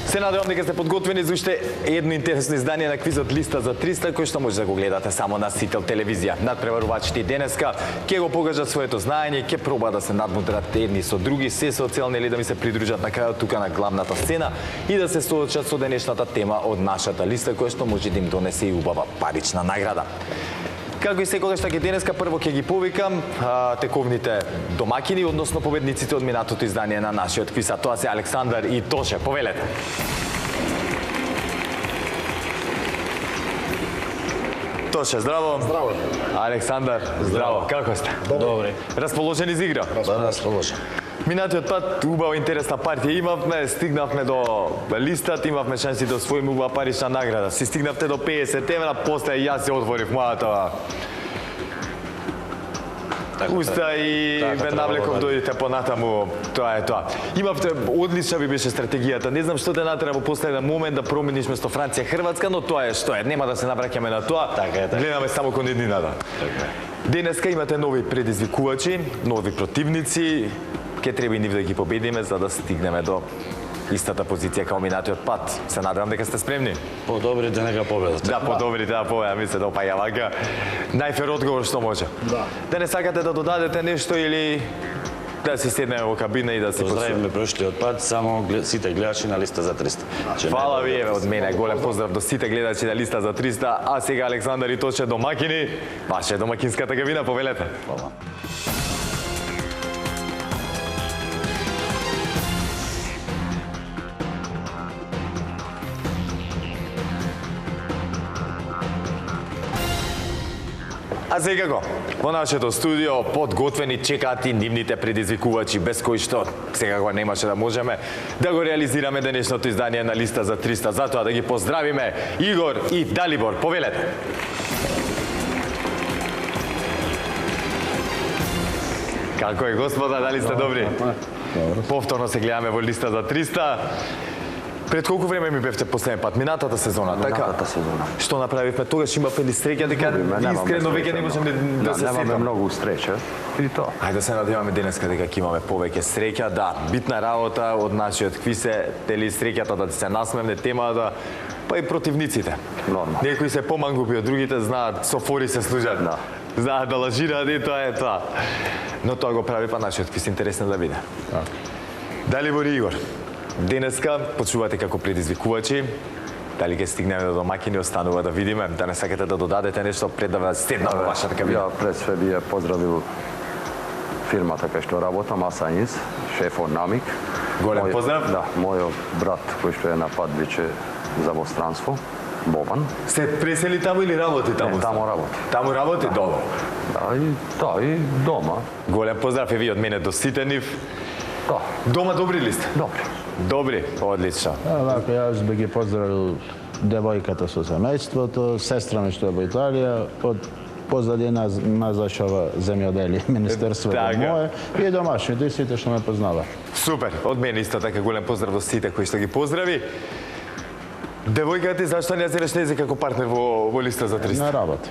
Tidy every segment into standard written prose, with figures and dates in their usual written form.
Се надевам дека сте подготвени за уште едно интересно издание на квизот Листа за 300, кој што може да го гледате само на Сител телевизија. Надпреварувачите и денеска ќе го покажат своето знаење, ќе пробаат да се надмудрат едни со други, се со цел нели да ми се придружат на крајот тука на главната сцена и да се соочат со денешната тема од нашата листа, која што може да им донесе и убава парична награда. Како и секогаш така денеска прво ќе ги повикам тековните домакини, односно победниците од минатото издание на нашиот квиз, а тоа се Александар и Тоше. Повелете. Тоше, здраво. Здраво. Александар, здраво. Како сте? Добре. Расположени за игра? Расположен. Минатиот пат убава интересна партија имавме, стигнавме до листата, имавме шанси да освоиме убава парична награда. Си стигнавте до 50 евра, после јас се отворив мојата уста и ве навлеков дојдете понатаму, тоа е тоа. Имавте, одлична ви беше стратегијата. Не знам што те натера во последен момент да промениш место Франција Хрватска, но тоа е што е. Нема да се навраќаме на тоа. Гледаме само кон еднината. Денеска имате нови предизвикувачи, нови противници. Ке треба и нив да ги победиме за да стигнеме до истата позиција како минатиот пат. Се надевам дека сте спремни. Подобрите нека победат. Да, подобрите да победат, ми се допаѓа вака. Најфер одговор што може. Да не сакате да додадете нешто или да си седнеме во кабина и да се поздравиме прошлиот пат само сите гледачи на Листа за 300. Фала ви од мене, голем поздрав до сите гледачи на Листа за 300. А сега Александар и Тоше домакини, ваша домакинската кабина, повелете. Фала. А секако, во нашето студио подготвени чекаат и нивните предизвикувачи, без кои што секако немаше да можеме да го реализираме денешното издание на Листа за 300. Затоа да ги поздравиме Игор и Далибор. Повелете. Како е, господа, дали сте добри? Повторно се гледаме во Листа за 300. Пред колку време ми бевте последен пат? Минатата сезона, така? Минатата сезона. Што направивме тогаш? Имавте ли среќа дека искрено веќе не можам да се сетам? Немаме многу среќа и тоа. Ајде да се надеваме денеска дека ќе имаме повеќе среќа. Да, битна работа од нашиот квиз е дали среќата да се насмевне темата, па и противниците. Нормално. Некои се помангупи од другите, знаат, со фори се служат. Да. Знаат да лажираат и тоа е тоа. Но тоа го прави па нашиот квиз интересен да биде. Дали Бори Игор? Денеска почувате како предизвикувачи. Дали ќе стигнеме до домакини, останува да видиме. Да не сакате да додадете нешто пред да седна во вашата кабина? Ја пред све би ја поздравил фирмата кај што работам, Асањис, шеф од Намик. Голем поздрав. Да, мојот брат кој што е на пат веќе за во странство, Бобан. Се пресели таму или работи таму? Не, таму работи. Таму работи? Добро. Да, и тоа и дома. Голем поздрав и ви од мене до сите нив. Да. Дома добри ли сте? Добри. Добри, одлично. Вака, јас би ги поздравил девојката со семејството, сестра ми што е во Италија, од позади назашава земјоделие, министерството Така. мое и домашните и сите што ме познава. Супер, од мене исто така голем поздрав до сите кои што ги поздрави. Девојката ти зашто не земеш нејзе како партнер во Листа за 300? На работа.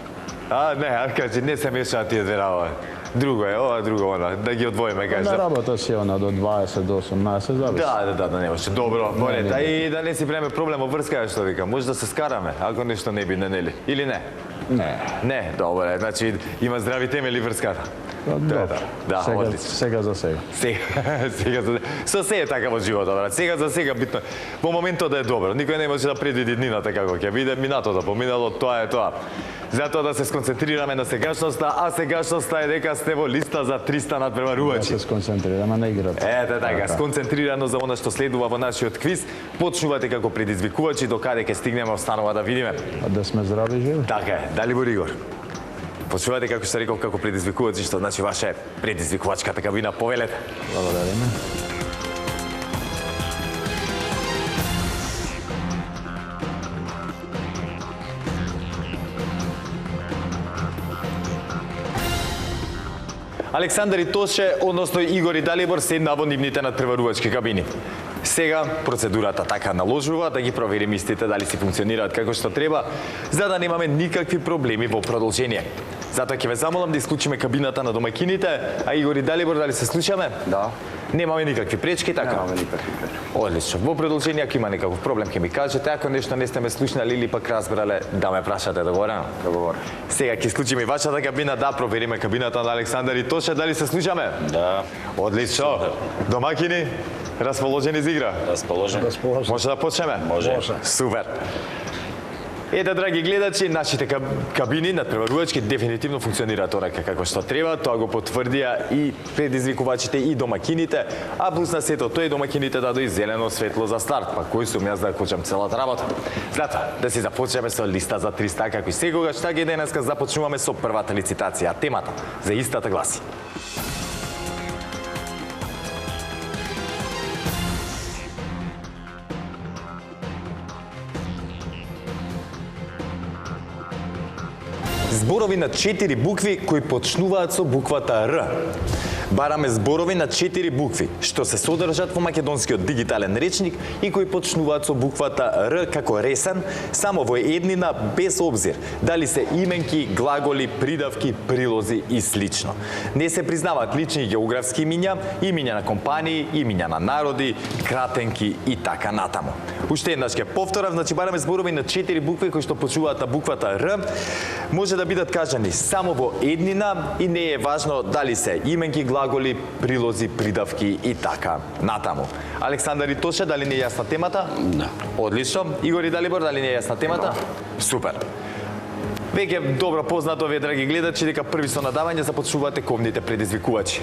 Не, кажи, не се мешаат тие две работи. Друго е ова, друго она, да ги одвоиме, кажеш. На работа си она до 20 до 18, зависи. Да, немаше. Добро, болете. И да не си време проблем во врска, што викам. Може да се скараме, ако нешто не биде, нели? Или не? Не. Не, добро, значи има здрави темели врската. Добро. Да, одлично. Сега за сега. Сега за со се е така во животот, брат. Сега за сега битно. Во моментот да е добро. Никој не може да предвиди днината како ќе биде, минатото, поминало, тоа е тоа. Затоа да се сконцентрираме на сегашноста, а сегашноста е дека сте во Листа за 300 надпреварувачи. Да се сконцентрираме на играта. Ете така, сконцентрирано за она што следува во нашиот квиз. Почнувате како предизвикувачи, докаде ќе стигнеме, останува да видиме. А да сме здрави и живи. Така е, Далибор Игор. Почнувате како што реков како предизвикувачи, што значи ваша предизвикувачката кабина, повелете. Благодариме. Александар и Тоше, односно Игор и Далибор, седнаа во нивните надпреварувачки кабини. Сега процедурата така наложува да ги провериме истите дали си функционираат како што треба, за да немаме никакви проблеми во продолжение. Затоа ќе ве замолам да исклучиме кабината на домакините, а Игор и Далибор, дали се слушаме? Да. Немаме никакви пречки, така? Немаме никакви пречки. Одлично. Во продолжение, ако има некаков проблем, ќе ми кажете. Ако нешто не сте ме слушнали или пак разбрале, да ме прашате, договорено? Договорено. Сега ќе исклучиме и вашата кабина, да провериме кабината на Александар и Тоше, дали се слушаме? Да, Одлично. Домакини, расположени за игра? расположен. Може да почнеме? Може. Супер. Ете, драги гледачи, нашите кабини надпреварувачки дефинитивно функционираат онака како што треба. Тоа го потврдија и предизвикувачите и домакините, а плюс на сето тоа и домакините дадоа зелено светло за старт. Па кој сум јас да кочам целата работа? Затоа, да си започнеме со листа за 300, како и секогаш, така и денеска започнуваме со првата лицитација. Темата за истата гласи: зборови на 4 букви кои почнуваат со буквата Р. Бараме зборови на 4 букви што се содржат во македонскиот дигитален речник и кои почнуваат со буквата Р како ресен, само во еднина, без обзир дали се именки, глаголи, придавки, прилози и слично. Не се признаваат лични географски имиња, имиња на компании, имиња на народи, кратенки и така натаму. Уште еднаш ќе повторам, значи бараме зборови на 4 букви кои што почнуваат на буквата Р, може да бидат кажани само во еднина и не е важно дали се именки, глаголи, прилози, придавки и така натаму. Александар и Тоше, дали не е јасна темата? Да. Одлично. Игор и Далибор, дали не е јасна темата? Супер. Веќе добро познато вие, драги гледачи, дека први со надавање започнувате ковните предизвикувачи.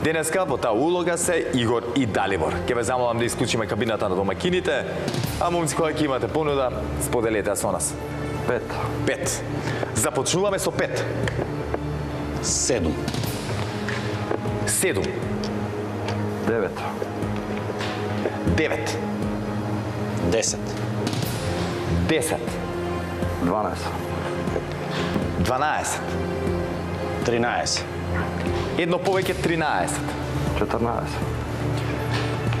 Денеска во таа улога се Игор и Далибор. Ќе ве замолам да исклучиме кабината на домакините, а момци кои ќе имате понуда, споделете со нас. 5. Започнуваме со 5. 7. 7. 9. 9. 10. 10. 12. 12. 13. Едно повеќе 13. 14.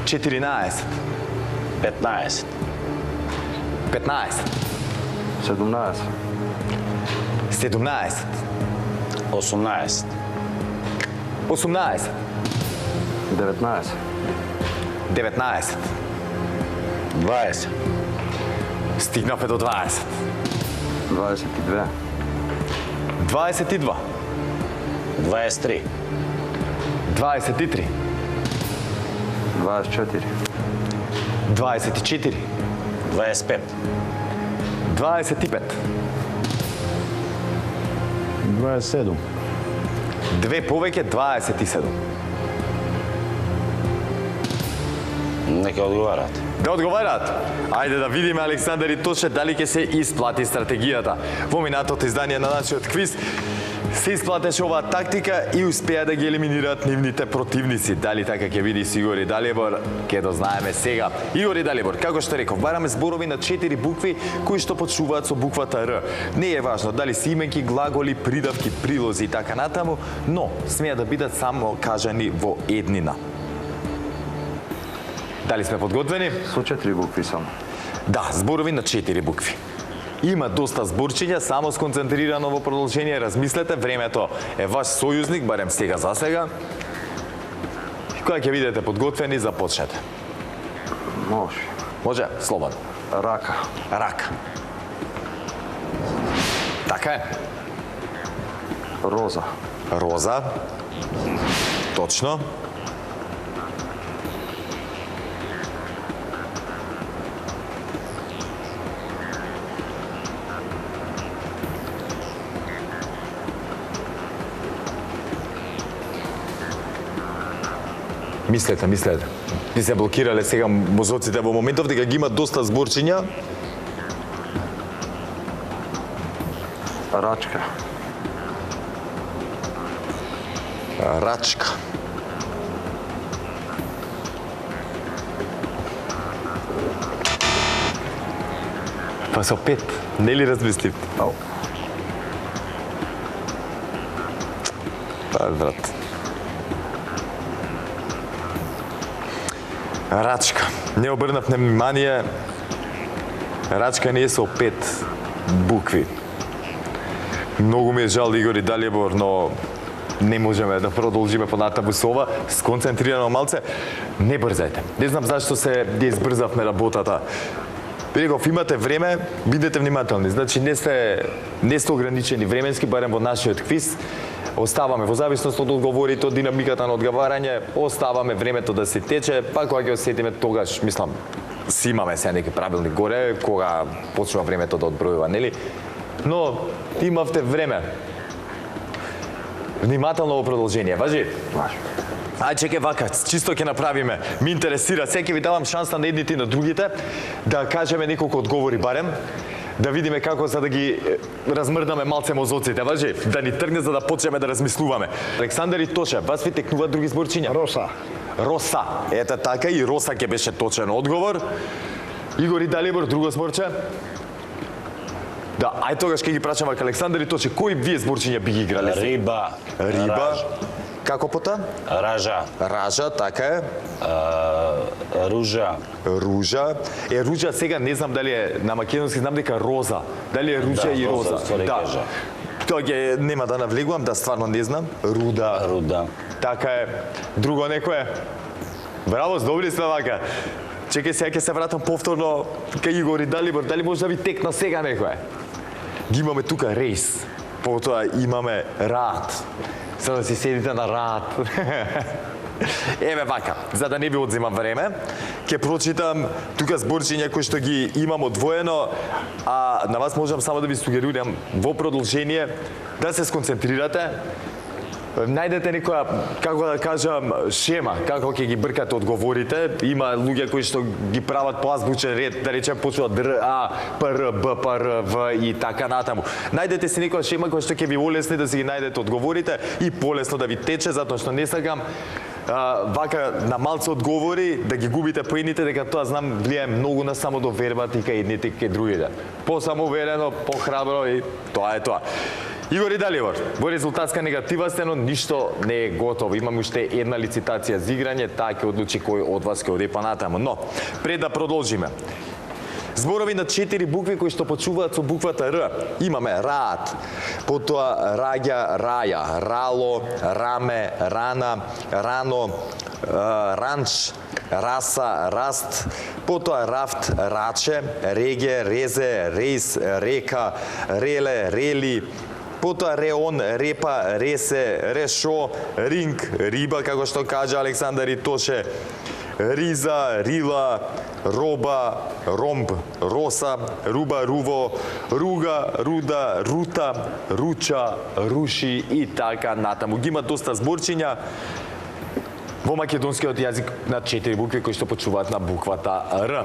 14. 15. 15. 17. 17. 18. 18. 19. 19. 20. Стигнавме до 20. 22. 22. 23. 23. 24. 24. 25. 25. 27. Две повеќе 27. Нека одговарат. Да одговарат. Ајде да видиме, Александар и Тоше, дали ќе се исплати стратегијата. Во минатото издание на нашиот квиз се исплатеше оваа тактика и успеа да ги елиминираат нивните противници. Дали така ќе биде и Игор и Далибор, ќе дознаеме сега. Игор и Далибор, како што реков, бараме зборови на 4 букви кои што почнуваат со буквата Р. Не е важно дали се именки, глаголи, придавки, прилози и така натаму, но смеа да бидат само кажани во еднина. Дали сме подготвени? Со 4 букви само. Да, зборови на 4 букви. Има доста зборчиња, само сконцентрирано во продолжение, размислете, времето е ваш сојузник, барем сега за сега. Кога ќе бидете подготвени, започнете. Може. Може, слободно. Рака. Рака. Така е. Роза. Роза. Точно. Мислете. Ви се блокирале сега мозоците во моментов дека ги имат доста зборчиња. Рачка. Рачка. Па со 5. Нели размислив? Ау. Па, брат. Рачка. Не обрнав внимание. Рачка не е со 5 букви. Многу ми е жал, Игор и Далибор, но не можеме да продолжиме понатаму со ова, сконцентрирано малце. Не брзајте. Не знам зашто се избрзавме работата. Реков, имате време, бидете внимателни. Значи не сте ограничени временски, барем во нашиот квиз. Оставаме во зависност од одговорите, од динамиката на одговарање, оставаме времето да се тече, па кога ќе осетиме тогаш, мислам, си имаме сега неки правилни горе, кога почнува времето да одбројува, нели? Но имавте време. Внимателно во продолжение, важи? Важи. Ај чекај вака, чисто ќе направиме. Ми интересира, сега ќе ви давам шанса на едните и на другите да кажеме неколку одговори барем, да видиме како за да ги размрдаме малце мозоците, важи? Да ни тргне за да почнеме да размислуваме. Александар и Тоше, вас ви текнуваат други зборчиња? Роса. Роса. Ете така и Роса ќе беше точен одговор. Игор и Далибор, друго зборче? Да, ај тогаш ќе ги прашам вака Александар и Тоше, кои вие зборчиња би ги играле? Риба. Риба. Раж. Како пота? Ража. Ража, така е. Ружа. Ружа. Ружа сега не знам дали е на македонски, знам дека роза. Дали е ружа Да, и роза, роза? ствари кажа. Тоа ќе нема да навлегувам, да стварно не знам. Руда. Руда. Така е. Друго некое? Браво, добри сме вака. Чекај, сега ќе се вратам повторно кај Игор и Далибор. Дали може да ви текна сега некое? Ги имаме тука рейс. Потоа имаме рад. За да си седите на рад. Еве вака, за да не ви одземам време, ќе прочитам тука зборчиња кои што ги имам одвоено, а на вас можам само да ви сугерирам во продолжение да се сконцентрирате. Најдете некоја, како да кажам, шема, како ќе ги бркате одговорите. Има луѓе кои што ги прават по азбучен ред, да речем почнуваат Р, А, П, Р, Б, П, Р, В и така натаму. Најдете си некоја шема која што ќе ви олесни да си ги најдете одговорите и полесно да ви тече, затоа што не сакам вака на малце одговори да ги губите поените, дека тоа знам влијае многу на самодовербата и кај едните и кај другите. По-самоуверено, по-храбро и тоа е тоа. Игор и Далибор, во резултатска негатива сте, но ништо не е готово. Имаме уште една лицитација за играње, таа ќе одлучи кој од вас ќе оди понатаму. Но, пред да продолжиме, зборови на 4 букви кои што почуваат со буквата Р. Имаме раат, потоа раѓа, раја, рало, раме, рана, рано, ранч, раса, раст, потоа рафт, раче, реге, резе, рейс, река, реле, рели, потоа реон, репа, ресе, решо, ринг, риба, како што кажа Александар и Тоше, риза, рила, роба, ромб, роса, руба, руво, руга, руда, рута, руча, руши и така натаму. Ги има доста зборчиња во македонскиот јазик на 4 букви кои што почуваат на буквата Р.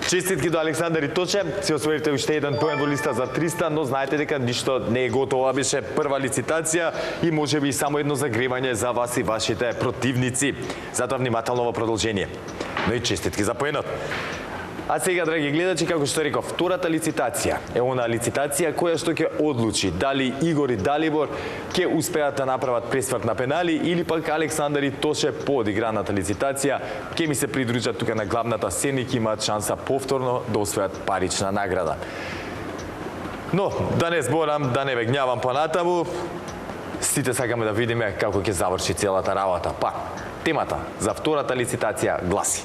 Честитки до Александар и Точе, си освоите уште еден поен во листа за 300, но знаете дека ништо не е готово. Ова беше прва лицитација и можеби само едно загревање за вас и вашите противници. Затоа внимателно во продолжение. Но и честитки за поенот. А сега, драги гледачи, како што реков, втората лицитација е она лицитација која што ќе одлучи дали Игор и Далибор ќе успеат да направат пресврт на пенали или пак Александар и Тоше по одиграната лицитација ќе ми се придружат тука на главната сцена и ќе имаат шанса повторно да освојат парична награда. Но, да не зборам, да не ве гнјавам понатаму, сите сакаме да видиме како ќе заврши целата работа. Па, темата за втората лицитација гласи: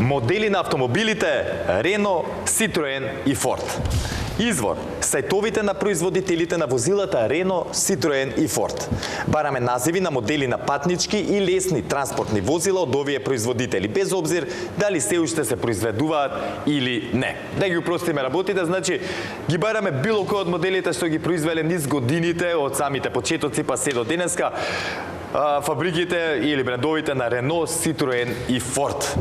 модели на автомобилите Рено, Ситроен и Форд. Извор – сајтовите на производителите на возилата Рено, Ситроен и Форд. Бараме називи на модели на патнички и лесни транспортни возила од овие производители, без обзир дали се уште се произведуваат или не. Да ги упростиме работите, значи ги бараме било кој од моделите што ги произвеле низ годините, од самите почетоци па се до денеска, фабриките или брендовите на Рено, Ситроен и Форд.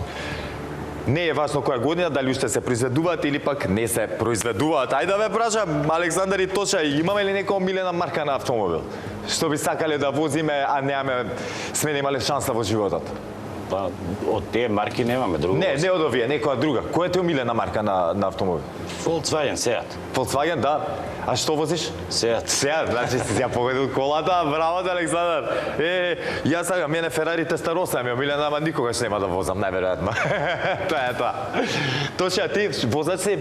Не е важно која година, дали уште се произведуваат или пак не се произведуваат. Ајде да ве прашам, Александар и Тоша, имаме ли некоја омилена марка на автомобил? Што би сакале да возиме, а сме немале шанса во животот? Па, од тие марки немаме друго. Не од овие, некоја друга. Која ти е омилена марка на автомобил? Volkswagen, Seat. Volkswagen, да. А што возиш? Seat. Seat, значи си ја погодил колата, браво ти, Александар. Јас сакам, мене Ферари Тестароса ми е омилена, ама никогаш нема да возам, најверојатно. Тоа е тоа. Точно, ти возач си?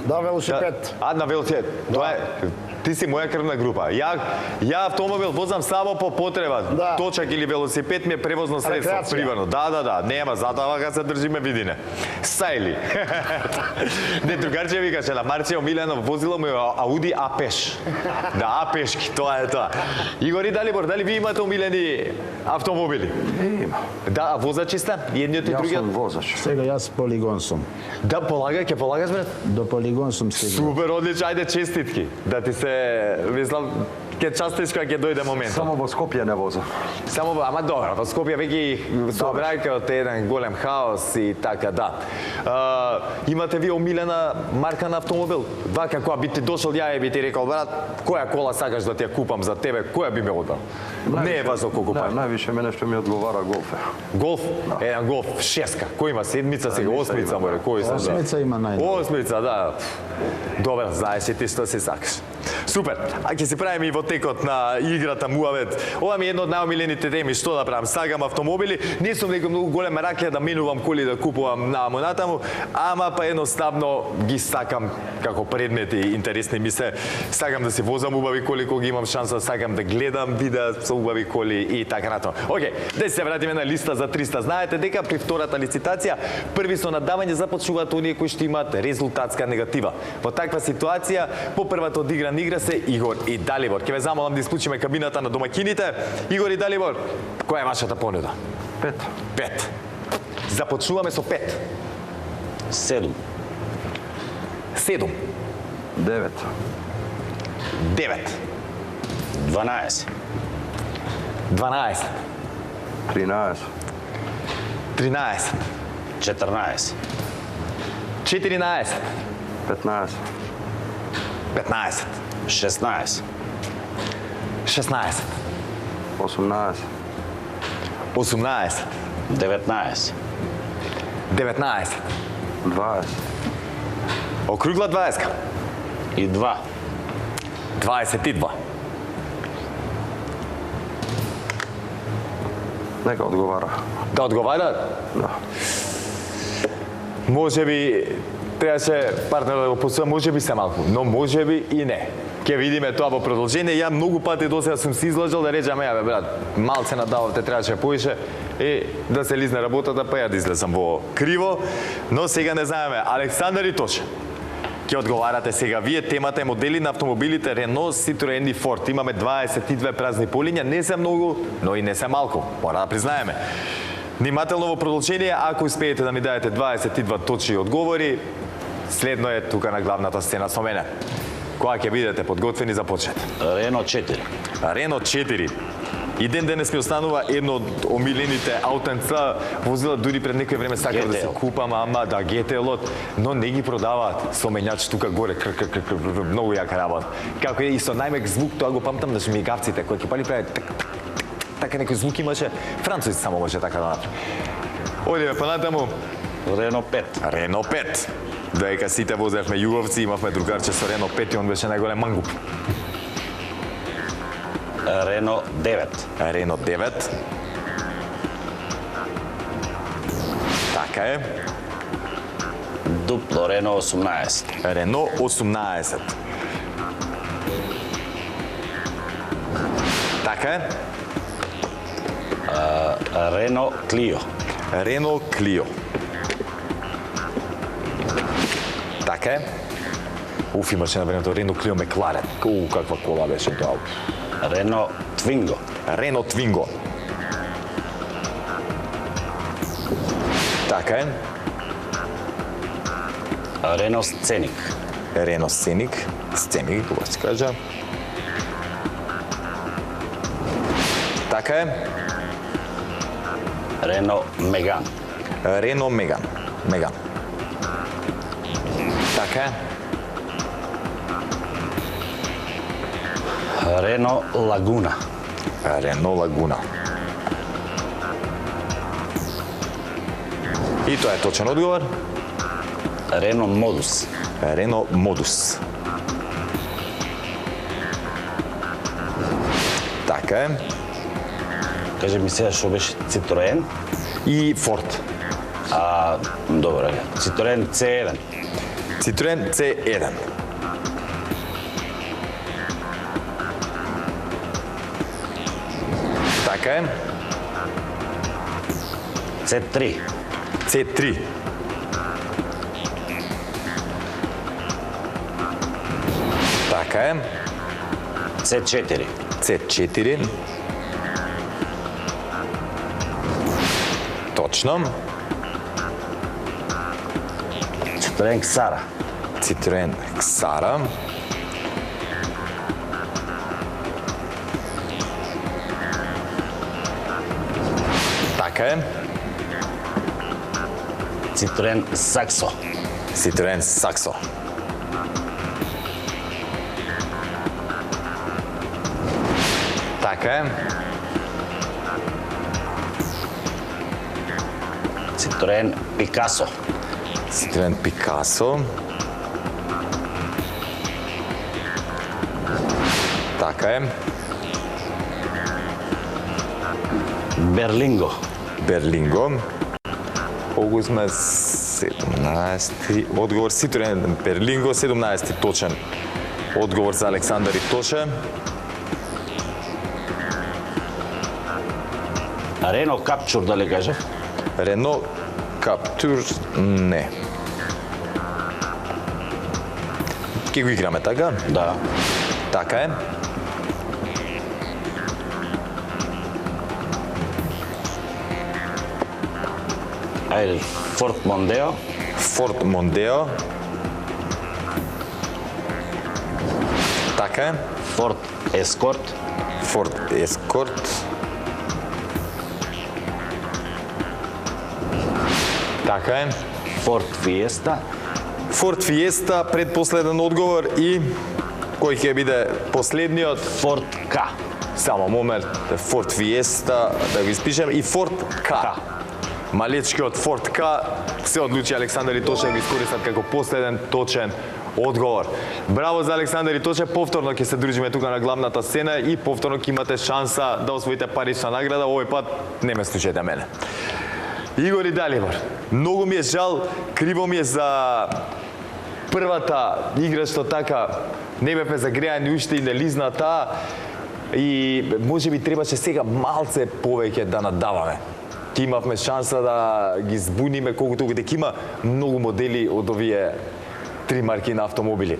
Да, велосипед. На велосипед. Тоа е. Ти си моја крвна група. Ја автомобил возам само по потреба. Да. Точак или велосипед ми е превозно средство, Рекреација. приварно. Да, нема, затоа га се држиме видине. Сајли. Не, другарче викаше, на Марче омилено возило му е Ауди А-пеш. Да, А-пешки, тоа е тоа. Игор и Далибор, дали ви имате омилени автомобили? Има. Да, а возачи сте? Едниот и Јас другиот? сум возач. Сега јас полигон сум. Да, ќе полагаш, брат? До полигон сум стигнал. Супер, одлично, ајде честитки. Да ти се, мислам, ќе частиш кога ќе дојде моментот. Само во Скопје не возам. Ама добро, во Скопје веќе сообраќа од еден голем хаос и така, да. Имате ви омилена марка на автомобил? Вака, кога би ти дошол ја и би ти рекол, брат, која кола сакаш да ти ја купам за тебе, која би ме одбрал? Не е важно колку пари. Највише мене што ми одговара голф. Голф, еден голф, шеска. Кој има седмица сега, осмица море, кој се знае? Осмица има најдобро. Осмица, да. Добро, знаеш и ти што си сакаш. Супер. А ќе си правиме и во текот на играта Муавет. Ова ми е едно од најомилените теми, што да правам, сагам автомобили. Не сум некој многу голема раклија да менувам коли да купувам на натаму, ама па едноставно ги сакам како предмети интересни ми се. Сакам да си возам убави коли кога имам шанса, сакам да гледам видеа со убави коли и така натаму. Океј, да се вратиме на листа за 300. Знаете дека при втората лицитација први со надавање започнуваат оние кои што имаат резултатска негатива. Во таква ситуација по првата одиграна игра се Игор и Далибор. Ќе ве замолам да исклучиме кабината на домаќините. Игор и Далибор, која е вашата понуда? 5. 5. Започнуваме со 5. 7. 7. 9. 9. 12. 12. 13. 13. 14. 14. 15. 15. 16. 16. 18. 18. 19. 19. 20. Округла 20. И 2. 22. Нека одговара. Да одговара? Да. Може би требаше партнер да го посуја, може би се малку, но може би и не. Ќе видиме тоа во продолжение. Ја многу пати досега сум се излажал да речам, бе брат, малце надававте, требаше поише и да се лизне работата, па ја да излезам во криво, но сега не знаеме. Александар и Тоше, ќе одговарате сега. Вие темата е модели на автомобилите Renault, Citroen и Ford. Имаме 22 празни полиња, не се многу, но и не се малку, мора да признаеме. Внимателно во продолжение, ако успеете да ми дадете 22 точни одговори, следно е тука на главната сцена со мене. Кога ќе бидете подготвени, започнете. Рено 4. Рено 4. И ден денес ми останува едно од омилените аутенца возила, дури пред некој време сакав да се GTL. купам, ама да, GTL-от, но не ги продаваат со менјач тука горе, многу јака работа. Како е и со најмек звук, тоа го памтам да шмигавците, кои ќе пали прави така некој звук имаше, французи само може така да направи. Одиме понатаму, Рено 5. Рено 5. Дека сите возевме југовци, имавме другарче со Рено 5 и он беше најголем мангуп. Рено 9. Рено 9. Така е. Дупло Рено 18. Рено 18. Така е. Рено Клио. Рено Клио. Така е. Уф, имаше на времето Рено Клио Мекларен. Каква кола беше тоа. Рено Твинго. Рено Твинго. Така е. Рено Сценик. Рено Сценик. Сценик, кога се кажа. Така е. Рено Меган. Рено Меган. Меган. Така е. Рено Лагуна. Рено Лагуна. И тоа е точен одговор. Рено Модус. Рено Модус. Така е. Кажи ми сега што беше Citroen, И Форд. добро, Citroen C1. Citroen C1. Така е. C3. C3. Така е. C4. C4. Точно. Citroen Xara. Citroen Xara. Така е. Citroen Saxo. Citroen Saxo. Така е. Citroen Picasso. Citroen Picasso. Така е. Berlingo. Берлинго. Колку сме 17. Одговор Citroen Берлинго, 17 точен. Одговор за Александар и Тоше. Рено Captur, дали кажа? Рено Каптур, не. Ке го играме така? Да. Така е. Ајде, Ford Mondeo. Форд Мондео. Така е. Ford Escort. Форд Ескорт. Така е. Ford Fiesta. Форд Фиеста, предпоследен одговор и кој ќе биде последниот? Ford K. Само момент, Форд Фиеста, да го испишем, и Форд К. Малечкиот Форд К се одлучи Александар и Тоше да го искористат како последен точен одговор. Браво за Александар и Тоше, повторно ќе се дружиме тука на главната сцена и повторно ќе имате шанса да освоите парична награда, овој пат не ме слушајте мене. Игор и Далибор, многу ми е жал, криво ми е за првата игра што така не бевме загреани уште и не лизна таа и може би требаше сега малце повеќе да надаваме. Ки имавме шанса да ги збуниме колку толку дека има многу модели од овие три марки на автомобили.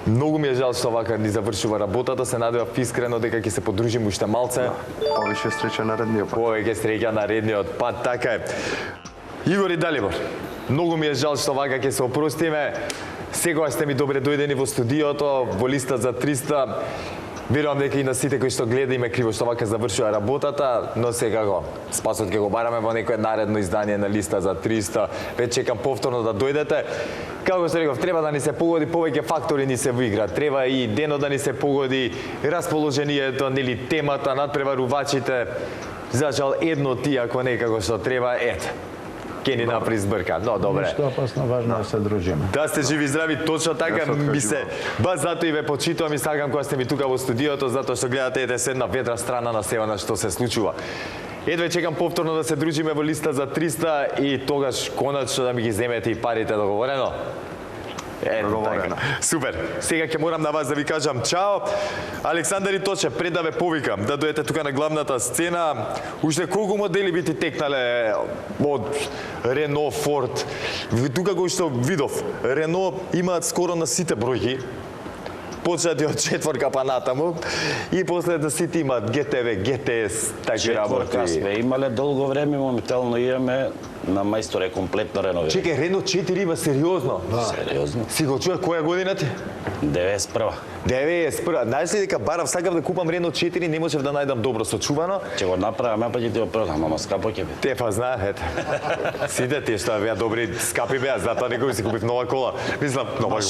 Многу ми е жал што вака ни завршува работата, се надевав искрено дека ќе се подружиме уште малце. Повише среќа на редниот пат. Повеќе среќа на редниот пат, така е. Игор и Далибор, многу ми е жал што вака ќе се опростиме. Сегоја сте ми добре дојдени во студиото, во листа за 300. Верувам дека и на сите кои што гледа име криво што вака завршува работата, но секако спасот ќе го бараме во некое наредно издание на листа за 300. Веќе чекам повторно да дојдете. Како што реков, треба да ни се погоди повеќе фактори ни се во игра. Треба и денот да ни се погоди, расположението, нели темата, надпреварувачите. За жал едно ти ако некако што треба, ете. Ке ни направи збрка. Но добре. Ништо опасно, важно е да се дружиме. Да сте живи и здрави, точно така ми се. Баш затоа и ве почитувам и сакам кога сте ми тука во студиото, затоа што гледате ете се една ветра страна на сева на што се случува. Едве чекам повторно да се дружиме во листа за 300 и тогаш конечно да ми ги земете и парите, договорено? Договорено. Супер. Сега ќе морам на вас да ви кажам чао. Александар и Точе, пред да ве повикам да дојдете тука на главната сцена, уште колку модели би ти текнале од Рено, Форд. Тука кој што видов, Рено имаат скоро на сите бројки. Почнати од четворка па натаму и после да сите имаат ГТВ, ГТС, такви Четворка работи. сме имале долго време, моментално имаме на мајсторе комплетно реновирано. Чекај, Рено 4 има сериозно? Сериозно. Си го чуја која година ти? 91. 91. Знаеш ли дека барав сакав да купам Рено 4, не можев да најдам добро сочувано? Ќе го направам, па ќе ти го продам, ама скапо ќе биде. Те па знаат. Сите тие што беа добри, скапи беа, затоа некој си купив нова кола. Мислам, нова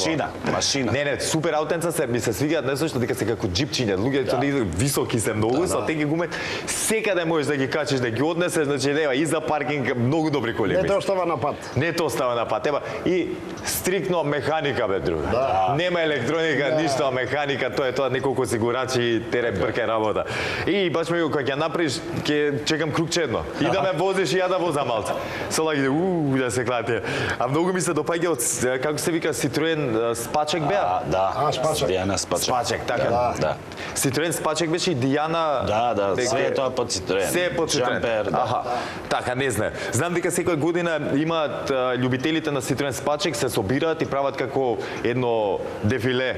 Машина. Не, супер аутенца се ми се свигаат не зашто дека се како џипчиња, луѓето високи се многу, со теги гуме секаде можеш да ги качиш, да ги однесеш, значи нема и за паркинг многу добри коли. Не те остава на пат. Не те остава на пат. Ева и стрикно механика бе друга. Нема електроника, ништо, механика, тоа неколку осигурачи тере брке работа. И баш ме кога ќе направиш, ќе чекам кругче едно. И да ме возиш и ја да возам малце. Со лагите да се клати. А многу ми се допаѓа од како се вика Citroen Спачек беа. Да, Спачек. Диана Спачек. Спачек, така. Да. Citroen Спачек беше и Диана. Да, све е тоа под Citroen. Се е под Citroen. Jumper, да. Аха. Така, не знам. Знам дека секоја година имаат љубителите на Citroen Спачек се собираат и прават како едно дефиле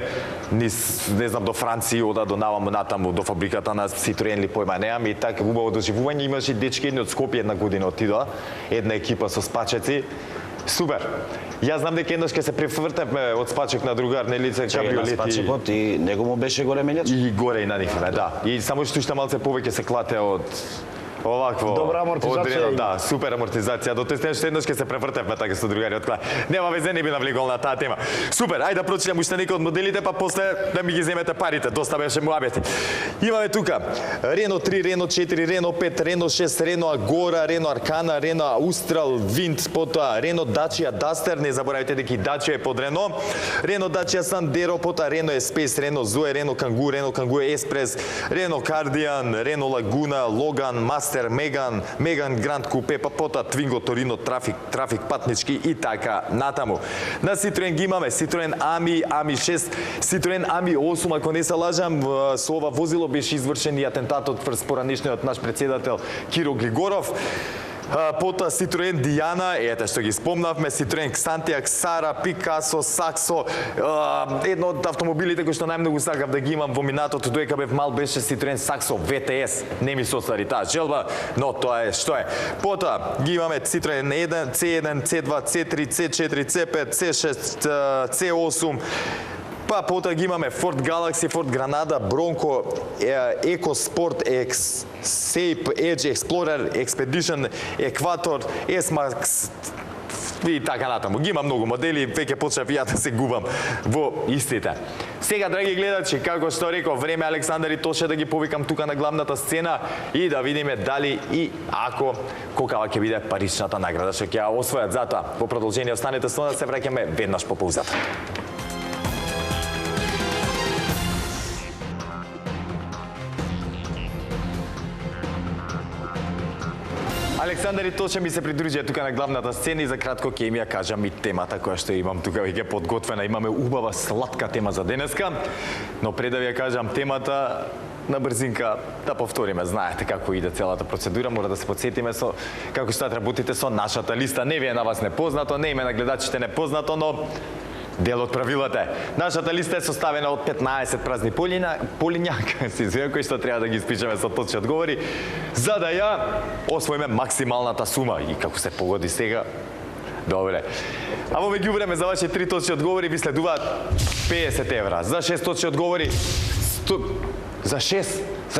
низ, не знам, до Франција, ода до наваму натаму до фабриката на Citroen или појма немам и така убаво доживување. Имаше дечки едни од Скопје една година отидоа, една екипа со Спачеци. Супер. Јас знам дека еднаш ќе се префртевме од Спачек на другар, нели се Чекај на кабриолети. Спачекот и него му беше горе мењач. И горе и на нив, да. И само што малце повеќе се клате од овакво. Добра амортизација одрено, има. да, супер амортизација. До тестен што еднаш ќе се превртевме така со другари од клаа. Нема везе, не би навлегол на таа тема. Супер, ајде да прочитам уште некои од моделите, па после да ми ги земете парите. Доста беше муабети. Имаме тука Renault 3, Renault 4, Renault 5, Renault 6, Renault Agora, Renault Arcana, Renault Austral, Wind, потоа Renault Dacia Duster, не заборавајте дека и Dacia е под Renault. Renault Dacia Sandero, потоа Renault Espace, Renault Zoe, Renault Kangoo, Renault Kangoo Express, Renault Cardian, Renault Laguna, Logan, Master, Megane Grand Coupe, па потоа Twingo, Torino, Трафик патнички и така натаму. На Citroen ги имаме Citroen Ami, Ami 6, Citroen Ami 8, ако не се лажам, со ова возило беше извршен и атентатот врз поранешниот наш председател Киро Григоров. Потоа Citroen Diana, ете што ги спомнавме, Citroen Xantia, Xara, Picasso, Saxo, едно од автомобилите кои што најмногу сакав да ги имам во минатото додека бев мал беше Citroen Saxo VTS. Не ми се оствари таа желба, но тоа е што е. Потоа ги имаме Citroen 1, C1, C2, C3, C4, C5, C6, C8, па потоа ги имаме Ford Galaxy, Ford Granada, Bronco, EcoSport, Escape, Edge, Explorer, Expedition, Equator, S-Max и така натаму. Ги има многу модели, веќе почнав ја да се губам во истите. Сега, драги гледачи, како што реков, време Александар и Тоше да ги повикам тука на главната сцена и да видиме дали и ако колкава ќе биде паричната награда што ќе ја освојат. Затоа, во продолжение останете со нас, се враќаме веднаш по паузата. Александар и Тоше ми се придружија тука на главната сцена и за кратко ќе им ја кажам и темата која што имам тука веќе подготвена. Имаме убава сладка тема за денеска, но пред да ви ја кажам темата, на брзинка да повториме. Знаете како иде целата процедура, мора да се подсетиме со како што работите со нашата листа. Не ви е на вас непознато, не им е на гледачите непознато, но дел од правилата е. Нашата листа е составена од 15 празни полиња, кои што треба да ги испичаме со точни одговори, за да ја освоиме максималната сума. И како се погоди сега, добре. А во меѓувреме за ваши 3 точни одговори ви следуваат 50 евра. За 6 точни одговори за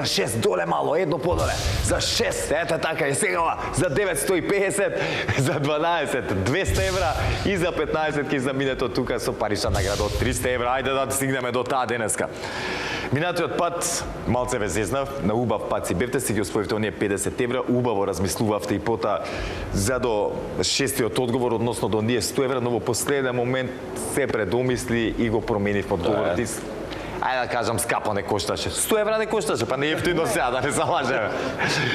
6 доле мало, едно подоле. За 6, ете така е сега. За 950, за 12 200 евра и за 15 ќе заминете од тука со парична награда од 300 евра. Ајде да стигнеме до таа денеска. Минатиот пат малце ве зезнав, на убав пат си бевте, си ги освоивте оние 50 евра, убаво размислувавте и пота за до 6-тиот одговор, односно до оние 100 евра, но во последен момент се предомисли и го променив одговорот. Ајде да кажам, скапо не кошташе. 100 евра не кошташе, па не ефтино сега, да не се лажеме.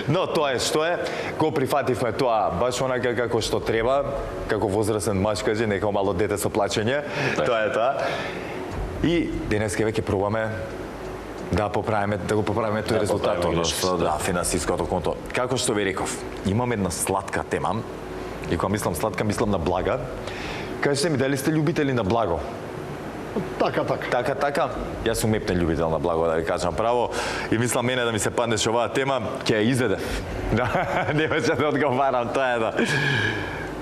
Но тоа е што е. Го прифативме тоа баш онака како што треба, како возрастен маж каже, нека мало дете со плачење. Тоа е тоа. И денеска веќе пробаме да го поправиме тој резултат, односно да, финансиското конто. Како што ви реков, имам една сладка тема. И кога мислам сладка, мислам на блага. Кажете ми, дали сте љубители на благо? Така. Јас сум епнен љубител на благо, да ви кажам право. И мислам мене да ми се паднеше оваа тема, ќе ја изведев. Да, немаше да одговарам, тоа е да.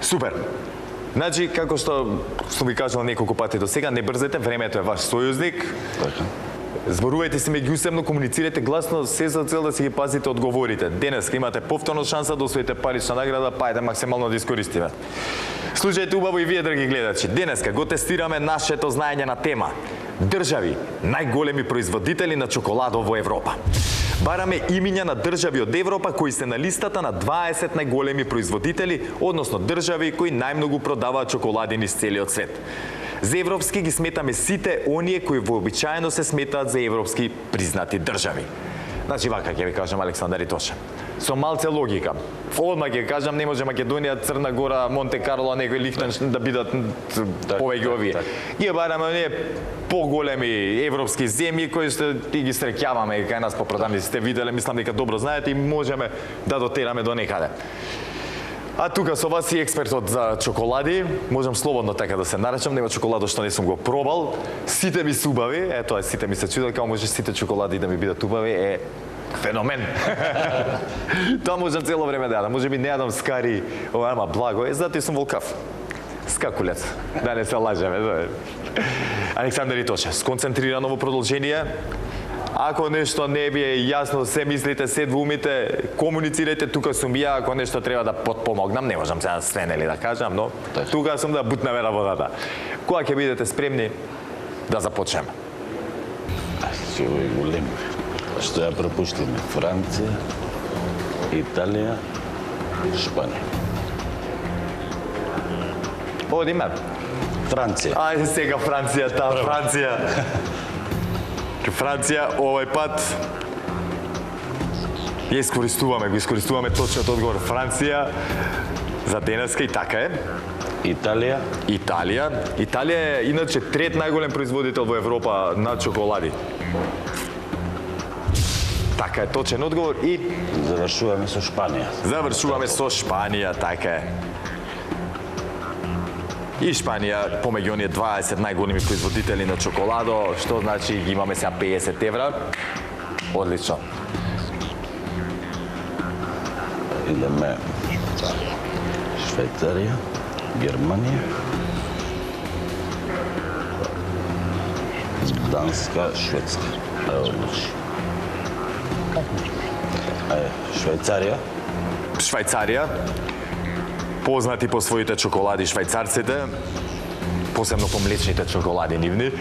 Супер. Значи, како што сум ви кажал неколку пати до сега, не брзете, времето е ваш сојузник. Така. Зборувајте се меѓусебно, комуницирате гласно, се за цел да си ги пазите одговорите. Денес имате повторно шанса да освоите парична награда, па ајде максимално да искористиме. Слушајте убаво и вие, драги гледачи. Денеска го тестираме нашето знаење на тема. Држави, најголеми производители на чоколадо во Европа. Бараме имиња на држави од Европа кои се на листата на 20 најголеми производители, односно држави кои најмногу продаваат чоколади низ целиот свет. За европски ги сметаме сите оние кои вообичаено се сметаат за европски признати држави. Значи, вака ќе ви кажам, Александар и Тоша. Со малце логика. Одма ќе кажам, не може Македонија, Црна Гора, Монте Карло, некој Лихтенштейн да бидат повеќе овие. Ги бараме оние поголеми европски земји кои ги среќаваме кај нас по продавници. Сте виделе, мислам дека добро знаете и можеме да дотераме до некаде. А тука со вас и експертот за чоколади, можам слободно така да се наречам, нема чоколадо што не сум го пробал. Сите ми се убави, ето сите ми се чудат како може сите чоколади да ми бидат убави, феномен. Тоа можам цело време да јадам, можеби не јадам скари, ама благо е, затоа сум волкав. Скакулец, да не се лажеме. Александар и Тоша, сконцентрирано во продолжение. Ако нешто не ви е јасно, се мислите, се двумите, комуницирајте, тука сум ја, ако нешто треба да потпомогнам, не можам сега све нели да кажам, но тука сум да бутнеме работата. Кога ќе бидете спремни да започнеме? Ќе го голем. Што ја пропуштиме? Франција, Италија, Шпанија. Одиме. Франција. Ајде сега Франција, Франција. Франција овој пат го искористуваме точниот одговор Франција за денеска и така е. Италија. Италија е иначе трет најголем производител во Европа на чоколади. Така е точен одговор и Завршуваме со Шпанија. Така е. И Шпанија помеѓу оние 20 најголеми производители на чоколадо, што значи ги имаме сега 50 евра. Одлично. Идеме Швајцарија, Германија, Данска, Шведска. Швајцарија, познати по своите чоколади швајцарците, посебно по млечните чоколади нивни.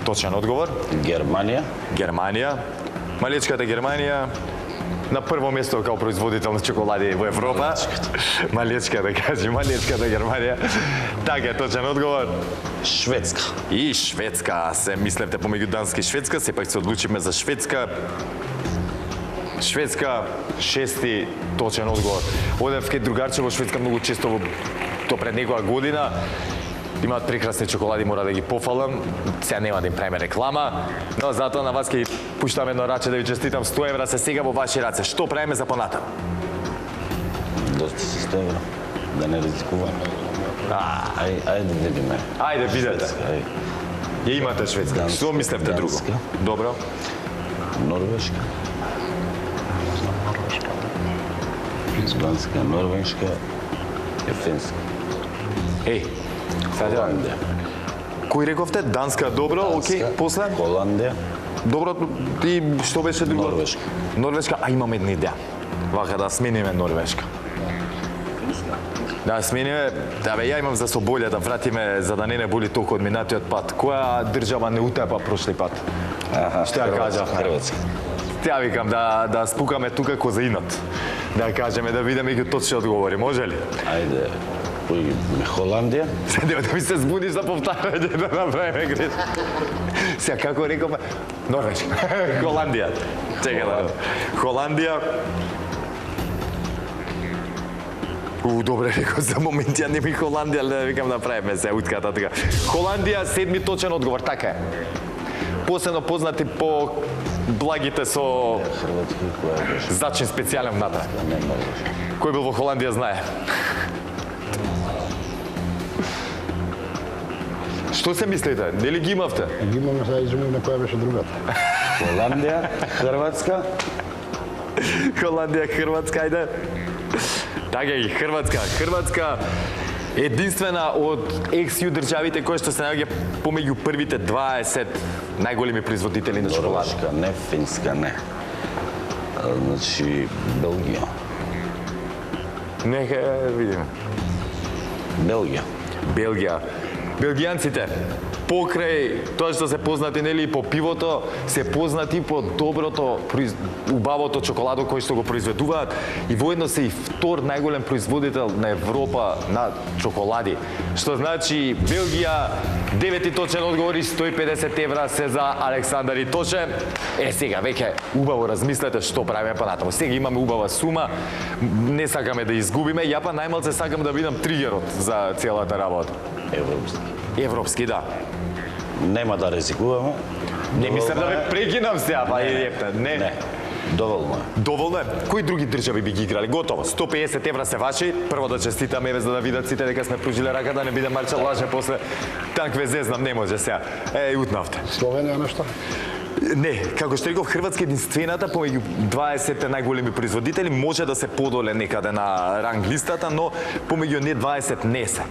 Точен одговор. Германија. Малечката Германија на прво место како производител на чоколади во Европа. Малечката Германија. Така е точен одговор. Шведска. И Шведска. Се мислевте помеѓу Данска и Шведска, сепак се одлучиме за Шведска. Шведска, шести точен одговор. Одев кај другарче во Шведска многу често до пред некоја година. Имаат прекрасни чоколади, мора да ги пофалам. Сега нема да им правиме реклама, но затоа на вас ќе пуштам едно раче да ви честитам. 100 евра се сега во ваши раце. Што правиме за понатам? Доста се 100 евра. Да не ризикуваме. Ајде да видиме. Ајде видете. Ја имате Шведска. Што мислевте друго? Добро. Норвешка. Данска, Норвешка и Финска. Холандија. Кој рековте? Данска, добро, окей, после? Холандија. Добро, и што беше друго? Норвешка. А имам една идеја. Вака да смениме Норвешка. Да смениме, ја имам за соболја да вратиме за да не боли толку од минатиот пат. Која држава не утепа прошли пат? Што ја кажав? Хрватска. Ја викам да спукаме тука козаинот. Да кажеме да видиме ги точно одговори, може ли? Ајде. Холандија. Седеме да ми се збудиш за повтарање да направиме грешка. Сега како рековме? Норвешка. Холандија. Чекај да. Холандија. Добре реков за момент, ја нема и Холандија, да викам да правиме се утката така. Холандија, седми точен одговор, така е. Посебно познати по благите со зачин специјален внатре. Кој бил во Холандија знае. Што се мислите? Дали ги имавте? Ги имаме, сега изумивме која беше другата. Холандија, Хрватска. Холандија, Хрватска, ајде. Така и Хрватска. Хрватска единствена од екс-ју државите која што се наоѓа помеѓу првите 20 најголеми производители на чоколада. Норвешка, не, Финска, не. Значи, Белгија. Нека видиме. Белгија. Белгија. Белгијанците покрај тоа што се познати нели по пивото, се познати по доброто, убавото чоколадо кој што го произведуваат и воедно се и втор најголем производител на Европа на чоколади. Што значи Белгија 9 точен одговор и 150 евра се за Александар и Тоше. Сега веќе убаво размислете што правиме понатаму. Сега имаме убава сума, не сакаме да изгубиме, ја па најмалце сакам да видам тригерот за целата работа. Европски. Европски, да. Нема да ризикуваме. Не мислам да ве прекинам сега, па идете. Не. Доволно е. Доволно е. Кои други држави би ги играли? Готово. 150 евра се ваши. Прво да честитаме за да видат сите дека сме пружили рака, да не биде Марча лаже после танкве зезнам, не може сега. Утнавте. Словенија нешто? Не, како што реков, Хрватска единствената помеѓу 20 најголеми производители може да се подоле некаде на ранг листата, но помеѓу не 20 не се.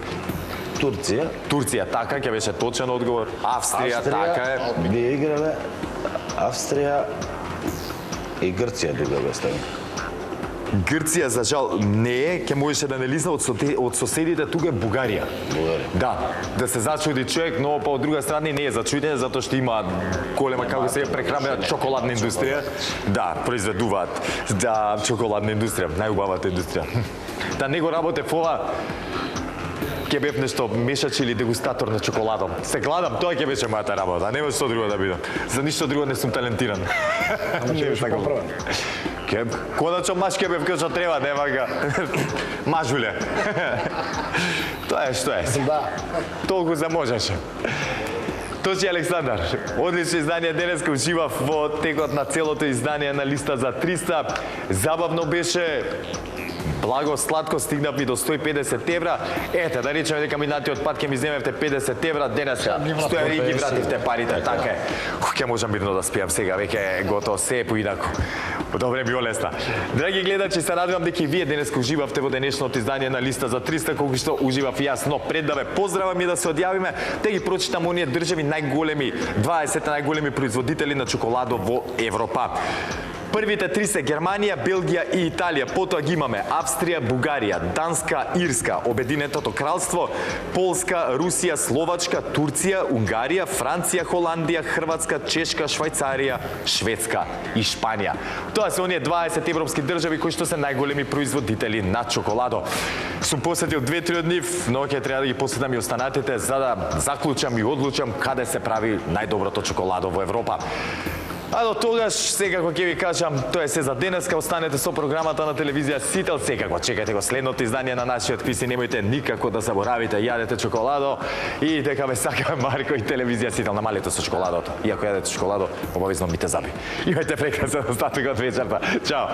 Турција. Турција така, ќе беше точен одговор. Австрија така е. Би играле Австрија и Грција друга стави. Грција за жал не е, ќе можеше да не лизна од соседите, тука е Бугарија. Да се зачуди човек, но па од друга страна не е зачуден затоа што има голема како се прехранена чоколадна индустрија. Да, произведуваат чоколадна индустрија, најубавата индустрија. Да не го работев ова, ќе бев нешто мешач или дегустатор на чоколадом. Се гладам, тоа ќе беше мојата работа, нема што друго да бидам. За ништо друго не сум талентиран. Ама ќе беше поправен. Конечно маш ќе бев како треба, нема га. Мажуле. Тоа е што е. Да. Толку се можеше. Точи Александар, одлично издание денес, уживав во текот на целото издание на листа за 300. Забавно беше, благо, сладко, стигнав и до 150 евра. Ете, да речеме дека минатиот пат ќе ми земевте 50 евра, денес стоја и ги вративте парите, така е. Ќе можам мирно да спијам сега, веќе готово, се е поинако. Добре, било лесна. Драги гледачи, се радувам дека и вие денес уживавте во денешното издание на листа за 300, колку што уживав и јас, но пред да ве поздравам и да се одјавиме, да ги прочитам оние држави најголеми, 20 најголеми производители на чоколадо во Европа. Првите три се Германија, Белгија и Италија, потоа ги имаме Австрија, Бугарија, Данска, Ирска, Обединетото кралство, Полска, Русија, Словачка, Турција, Унгарија, Франција, Холандија, Хрватска, Чешка, Швајцарија, Шведска и Шпанија. Тоа се оние 20 европски држави кои што се најголеми производители на чоколадо. Сум посетил 2-3 од нив, но ќе треба да ги посетам и останатите за да заклучам и одлучам каде се прави најдоброто чоколадо во Европа. А до тогаш, секако ќе ви кажам, тоа е се за денеска, останете со програмата на телевизија Сител, секако чекате го следното издание на нашиот квиз и немојте никако да заборавите, јадете чоколадо и дека ве сака Марко и телевизија Сител, намалете со чоколадото. И ако јадете чоколадо, обавезно мите заби. Имајте прекрасен остаток од вечерта. Чао!